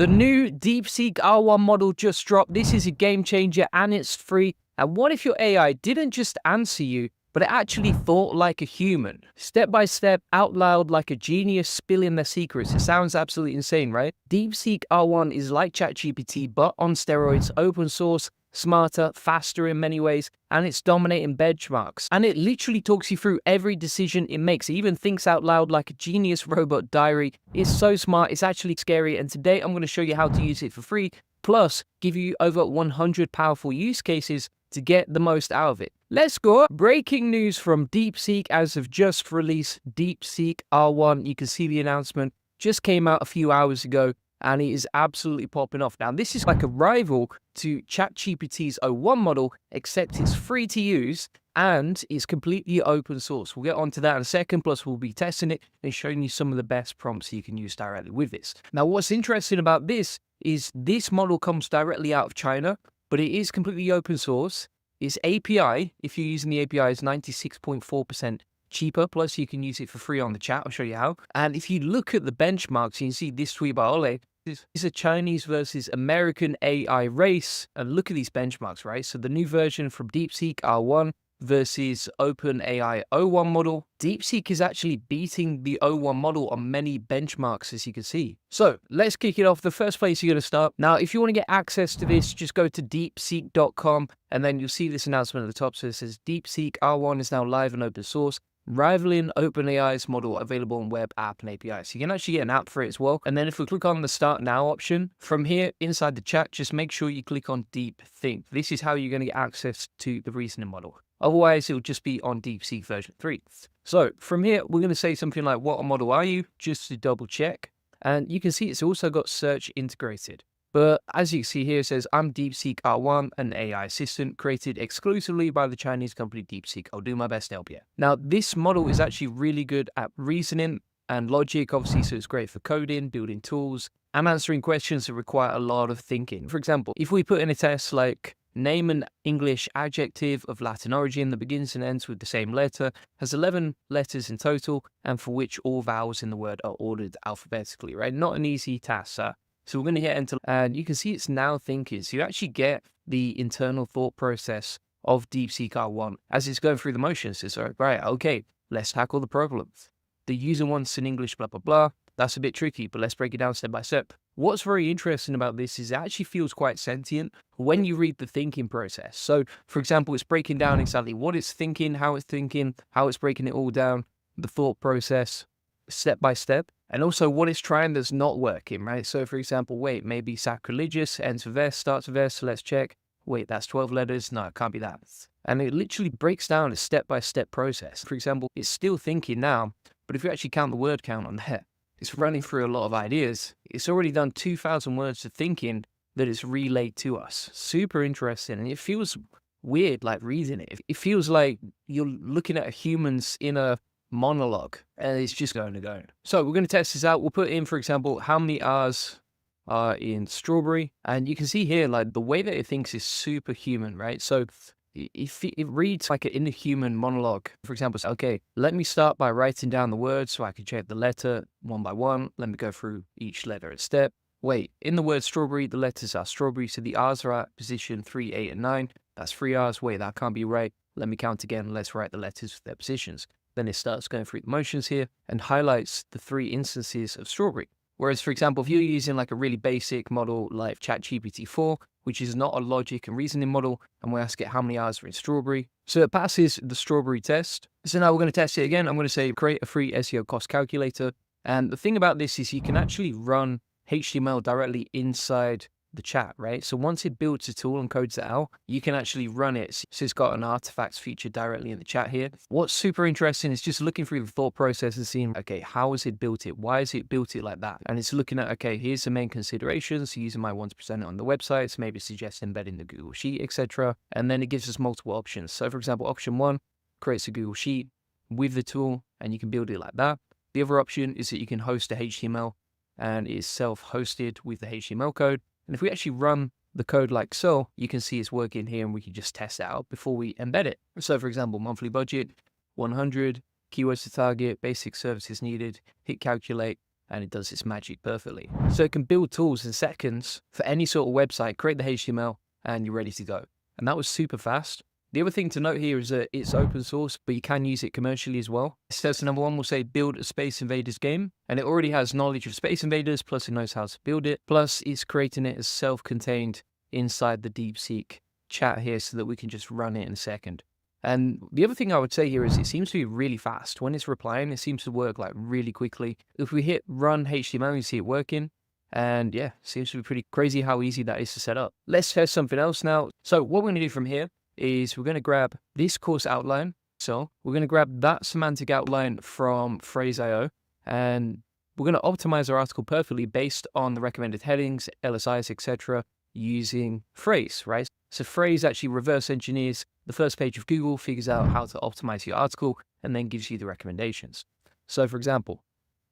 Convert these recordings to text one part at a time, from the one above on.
The new DeepSeek R1 model just dropped. This is a game changer and it's free. And what if your AI didn't just answer you, but it actually thought like a human? Step by step, out loud, like a genius spilling their secrets. It sounds absolutely insane, right? DeepSeek R1 is like ChatGPT, but on steroids, open source, smarter, faster in many ways, and it's dominating benchmarks. And it literally talks you through every decision it makes. It even thinks out loud like a genius robot diary. It's so smart, it's actually scary. And today I'm going to show you how to use it for free, plus give you over 100 powerful use cases to get the most out of it. Let's go. Breaking news from DeepSeek as of just released. DeepSeek R1, you can see the announcement, just came out a few hours ago, and it is absolutely popping off. Now, this is like a rival to ChatGPT's O1 model, except it's free to use and it's completely open source. We'll get onto that in a second, plus we'll be testing it and showing you some of the best prompts you can use directly with this. Now, what's interesting about this is this model comes directly out of China, but it is completely open source. Its API, if you're using the API, is 96.4% cheaper, plus you can use it for free on the chat. I'll show you how. And if you look at the benchmarks, you can see this tweet by Ole. This is a Chinese versus American AI race. And look at these benchmarks, right? So the new version from DeepSeek R1 versus OpenAI O1 model. DeepSeek is actually beating the O1 model on many benchmarks, as you can see. So let's kick it off. The first place you're going to start. Now, if you want to get access to this, just go to deepseek.com and then you'll see this announcement at the top. So it says DeepSeek R1 is now live and open source, rivaling OpenAI's model, available on web, app, and API. So you can actually get an app for it as well. And then if we click on the Start Now option, from here inside the chat, just make sure you click on DeepThink. This is how you're going to get access to the reasoning model. Otherwise, it'll just be on DeepSeek version 3. So from here, we're going to say something like, what model are you? Just to double check. And you can see it's also got search integrated. But as you can see here, it says, I'm DeepSeek R1, an AI assistant created exclusively by the Chinese company DeepSeek. I'll do my best to help you. Now, this model is actually really good at reasoning and logic, obviously, so it's great for coding, building tools, and answering questions that require a lot of thinking. For example, if we put in a test like, name an English adjective of Latin origin that begins and ends with the same letter, has 11 letters in total, and for which all vowels in the word are ordered alphabetically, right? Not an easy task, sir. So we're going to hit enter, and you can see it's now thinking. So you actually get the internal thought process of DeepSeek R1 as it's going through the motions. It's like, right, okay, let's tackle the problems. The user wants an English blah, blah, blah. That's a bit tricky, but let's break it down step by step. What's very interesting about this is it actually feels quite sentient when you read the thinking process. So, for example, it's breaking down exactly what it's thinking, how it's breaking it all down, the thought process, step by step, and also what it's trying that's not working, right? So, for example, wait, maybe sacrilegious, ends a verse, starts a verse, so let's check. Wait, that's 12 letters. No, it can't be that. And it literally breaks down a step-by-step process. For example, it's still thinking now, but if you actually count the word count on there, it's running through a lot of ideas. It's already done 2,000 words of thinking that it's relayed to us. Super interesting. And it feels weird, like reading it. It feels like you're looking at a human's inner monologue and it's just going to go. So we're going to test this out. We'll put in, for example, how many R's are in strawberry. And you can see here, like the way that it thinks is super human, right? So it reads like an inhuman monologue. For example, okay, let me start by writing down the words so I can check the letter one by one. Let me go through each letter a step. Wait, in the word strawberry, the letters are strawberry, so the R's are at position 3, 8, and 9. That's 3 R's. Wait, that can't be right. Let me count again. Let's write the letters for their positions. Then it starts going through the motions here and highlights the 3 instances of strawberry. Whereas, for example, if you're using like a really basic model like ChatGPT 4, which is not a logic and reasoning model, and we ask it how many R's are in strawberry. So it passes the strawberry test. So now we're going to test it again. I'm going to say create a free SEO cost calculator. And the thing about this is you can actually run HTML directly inside the chat, right? So once it builds a tool and codes it out, you can actually run it. So it's got an artifacts feature directly in the chat here. What's super interesting is just looking through the thought process and seeing, okay, how has it built it? Why has it built it like that? And it's looking at, okay, here's the main considerations. So using my ones presented on the website, so maybe suggest embedding the Google Sheet, etc. And then it gives us multiple options. So for example, option 1 creates a Google Sheet with the tool and you can build it like that. The other option is that you can host a HTML and it's self-hosted with the HTML code. And if we actually run the code like so, you can see it's working here and we can just test it out before we embed it. So for example, monthly budget, 100, keywords to target, basic services needed, hit calculate, and it does its magic perfectly. So it can build tools in seconds for any sort of website, create the HTML, and you're ready to go. And that was super fast. The other thing to note here is that it's open source, but you can use it commercially as well. So number one will say build a Space Invaders game, and it already has knowledge of Space Invaders, plus it knows how to build it, plus it's creating it as self-contained inside the DeepSeek chat here so that we can just run it in a second. And the other thing I would say here is it seems to be really fast. When it's replying, it seems to work like really quickly. If we hit run HTML, you see it working. And yeah, seems to be pretty crazy how easy that is to set up. Let's test something else now. So what we're going to do from here is we're going to grab this course outline. So we're going to grab that semantic outline from Phrase.io, and we're going to optimize our article perfectly based on the recommended headings, LSIs, etc. using Phrase, right? So Phrase actually reverse engineers the first page of Google, figures out how to optimize your article, and then gives you the recommendations. So for example,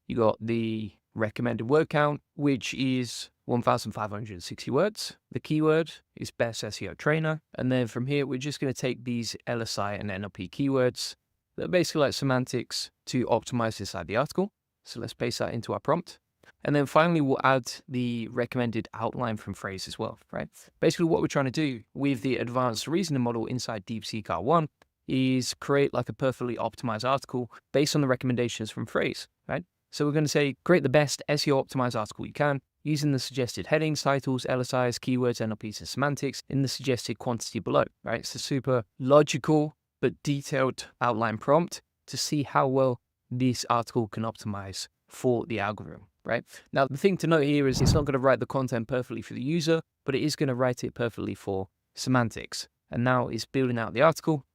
you got the recommended word count, which is 1,560 words. The keyword is best SEO trainer. And then from here, we're just going to take these LSI and NLP keywords that are basically like semantics to optimize inside the article. So let's paste that into our prompt. And then finally, we'll add the recommended outline from Phrase as well, right? Basically, what we're trying to do with the advanced reasoning model inside DeepSeek R1 is create like a perfectly optimized article based on the recommendations from Phrase, right? So we're going to say, create the best SEO optimized article you can using the suggested headings, titles, LSIs, keywords, NLPs, and semantics in the suggested quantity below, right? It's a super logical but detailed outline prompt to see how well this article can optimize for the algorithm, right? Now, the thing to note here is it's not going to write the content perfectly for the user, but it is going to write it perfectly for semantics. And now it's building out the article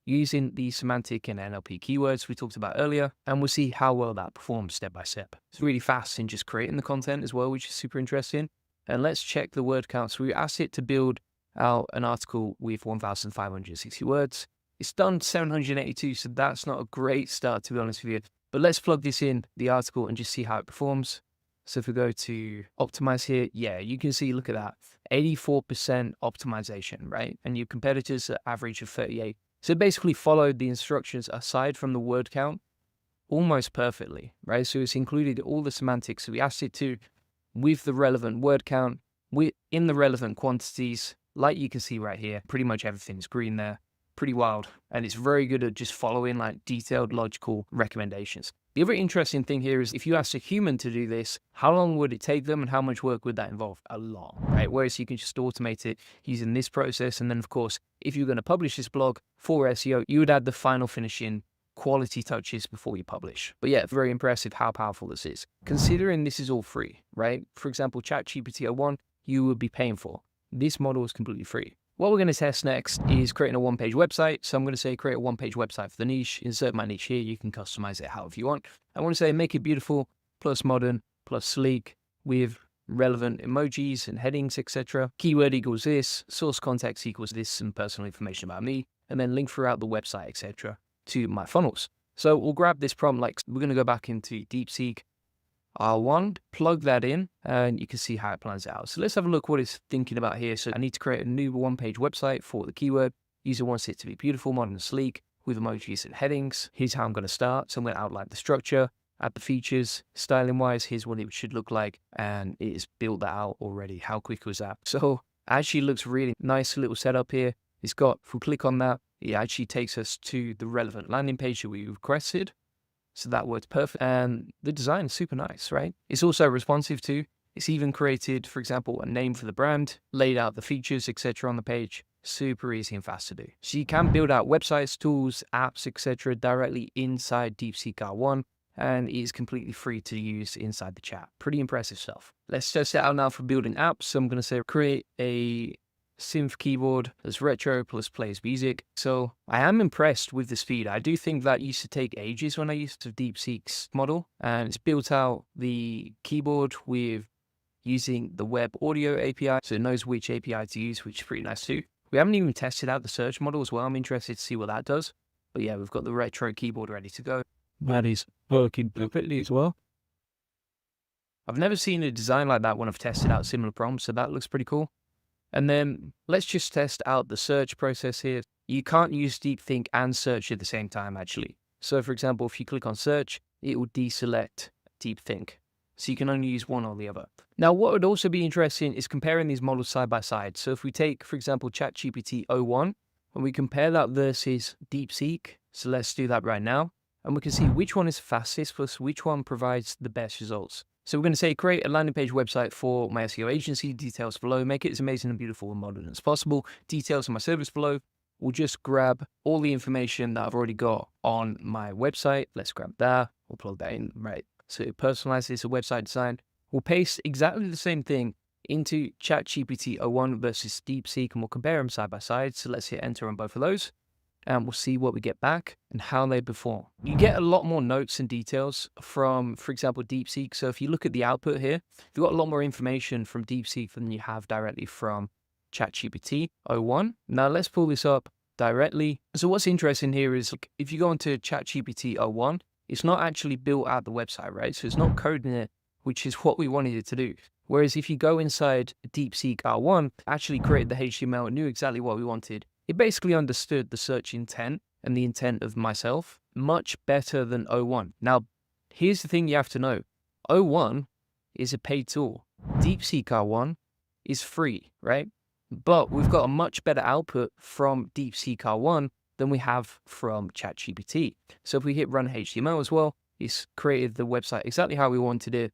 using the semantic and NLP keywords we talked about earlier, and we'll see how well that performs step by step. It's really fast in just creating the content as well, which is super interesting. And let's check the word count. So we asked it to build out an article with 1,560 words. It's done 782, so that's not a great start, to be honest with you. But let's plug this in the article and just see how it performs. So if we go to optimize here, yeah, you can see, look at that, 84% optimization, right? And your competitors are average of 38. So it basically followed the instructions aside from the word count almost perfectly, right? So it's included all the semantics. So we asked it to, with the relevant word count, in the relevant quantities, like you can see right here, pretty much everything's green there. Pretty wild. And it's very good at just following like detailed, logical recommendations. The other interesting thing here is if you ask a human to do this, how long would it take them and how much work would that involve? A lot, right? Whereas you can just automate it using this process. And then of course, if you're going to publish this blog for SEO, you would add the final finishing quality touches before you publish. But yeah, very impressive how powerful this is. Considering this is all free, right? For example, ChatGPT R1, you would be paying for. This model is completely free. What we're going to test next is creating a one-page website. So I'm going to say create a one-page website for the niche, insert my niche here. You can customize it however you want. I want to say make it beautiful, plus modern, plus sleek with relevant emojis and headings, etc. Keyword equals this, source context equals this, some personal information about me, and then link throughout the website, etc. to my funnels. So we'll grab this prompt, like we're going to go back into DeepSeek R1, plug that in, and you can see how it plans out. So let's have a look what it's thinking about here. So I need to create a new one-page website for the keyword. User wants it to be beautiful, modern, and sleek with emojis and headings. Here's how I'm going to start. So I'm going to outline the structure, add the features, styling-wise, here's what it should look like, and it has built that out already. How quick was that? So actually looks really nice little setup here. It's got, if we click on that, it actually takes us to the relevant landing page that we requested. So that works perfect. And the design is super nice, right? It's also responsive too. It's even created, for example, a name for the brand, laid out the features, etc. on the page. Super easy and fast to do. So you can build out websites, tools, apps, etc. directly inside DeepSeek R1, and it is completely free to use inside the chat. Pretty impressive stuff. Let's test it out now for building apps. So I'm going to say create a synth keyboard that's retro plus plays music. So I am impressed with the speed. I do think that used to take ages when I used to DeepSeek's model, and it's built out the keyboard with using the web audio API, so it knows which API to use, which is pretty nice too. We haven't even tested out the search model as well. I'm interested to see what that does. But yeah, we've got the retro keyboard ready to go. That is working perfectly as well. I've never seen a design like that when I've tested out similar prompts, so that looks pretty cool. And then let's just test out the search process here. You can't use DeepThink and search at the same time, actually. So for example, if you click on search, it will deselect DeepThink. So you can only use one or the other. Now, what would also be interesting is comparing these models side by side. So if we take, for example, ChatGPT R1, and we compare that versus DeepSeek, so let's do that right now, and we can see which one is fastest plus which one provides the best results. So we're going to say create a landing page website for my SEO agency, details below, make it as amazing and beautiful and modern as possible, details of my service below. We'll just grab all the information that I've already got on my website. Let's grab that, we'll plug that in, right? So personalize this, a website design. We'll paste exactly the same thing into ChatGPT R1 versus DeepSeek, and we'll compare them side by side. So let's hit enter on both of those, and we'll see what we get back and how they perform. You get a lot more notes and details from, for example, DeepSeek. So if you look at the output here, you've got a lot more information from DeepSeek than you have directly from ChatGPT R1. Now let's pull this up directly. So what's interesting here is if you go into ChatGPT R1, it's not actually built out the website, right? So it's not coding it, which is what we wanted it to do. Whereas if you go inside DeepSeek R1, actually created the HTML and knew exactly what we wanted. It basically understood the search intent and the intent of myself much better than O1. Now, here's the thing you have to know. O1 is a paid tool. DeepSeek R1 is free, right? But we've got a much better output from DeepSeek R1 than we have from ChatGPT. So if we hit run HTML as well, it's created the website exactly how we wanted it.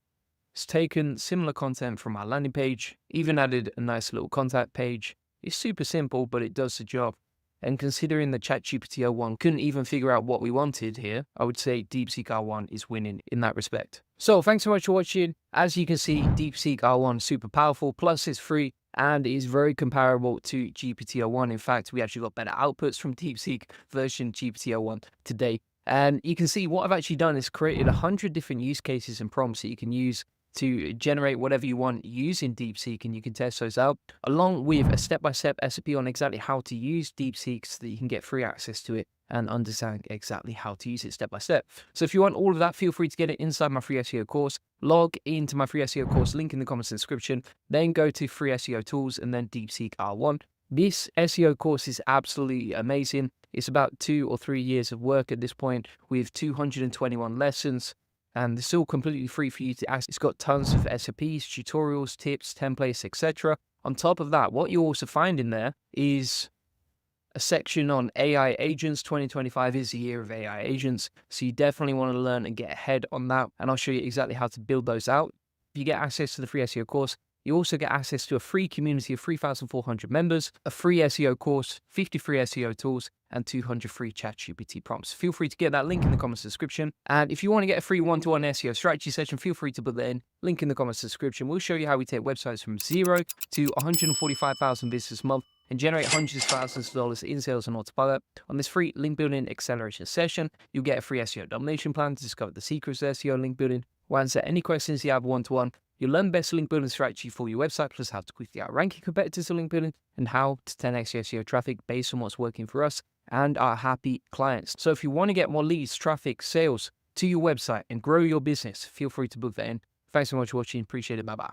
It's taken similar content from our landing page, even added a nice little contact page. It's super simple, but it does the job. And considering the ChatGPT R1 couldn't even figure out what we wanted here, I would say DeepSeek R1 is winning in that respect. So thanks so much for watching. As you can see, DeepSeek R1 is super powerful, plus it's free and is very comparable to GPT R1. In fact, we actually got better outputs from DeepSeek version GPT R1 today. And you can see what I've actually done is created 100 different use cases and prompts that you can use to generate whatever you want using DeepSeek, and you can test those out, along with a step-by-step recipe on exactly how to use DeepSeek so that you can get free access to it and understand exactly how to use it step by step. So if you want all of that, feel free to get it inside my free SEO course. Log into my free SEO course, link in the comments description, then go to free SEO tools and then DeepSeek R1. This SEO course is absolutely amazing. It's about 2 or 3 years of work at this point with 221 lessons. And it's all completely free for you to access. It's got tons of SOPs, tutorials, tips, templates, etc. On top of that, what you also find in there is a section on AI agents. 2025 is the year of AI agents, so you definitely want to learn and get ahead on that. And I'll show you exactly how to build those out. If you get access to the free SEO course, you also get access to a free community of 3,400 members, a free SEO course, 50 free SEO tools, and 200 free ChatGPT prompts. Feel free to get that link in the comments description. And if you want to get a free one-to-one SEO strategy session, feel free to put that in. Link in the comments description. We'll show you how we take websites from 0 to 145,000 visitors a month and generate hundreds of thousands of dollars in sales on autopilot. On this free link building acceleration session, you'll get a free SEO domination plan to discover the secrets of SEO link building. We'll answer any questions you have one-to-one. You'll learn best link building strategy for your website, plus how to quickly outrank your competitors to link building and how to 10x your SEO traffic based on what's working for us and our happy clients. So if you want to get more leads, traffic, sales to your website and grow your business, feel free to book that in. Thanks so much for watching. Appreciate it. Bye-bye.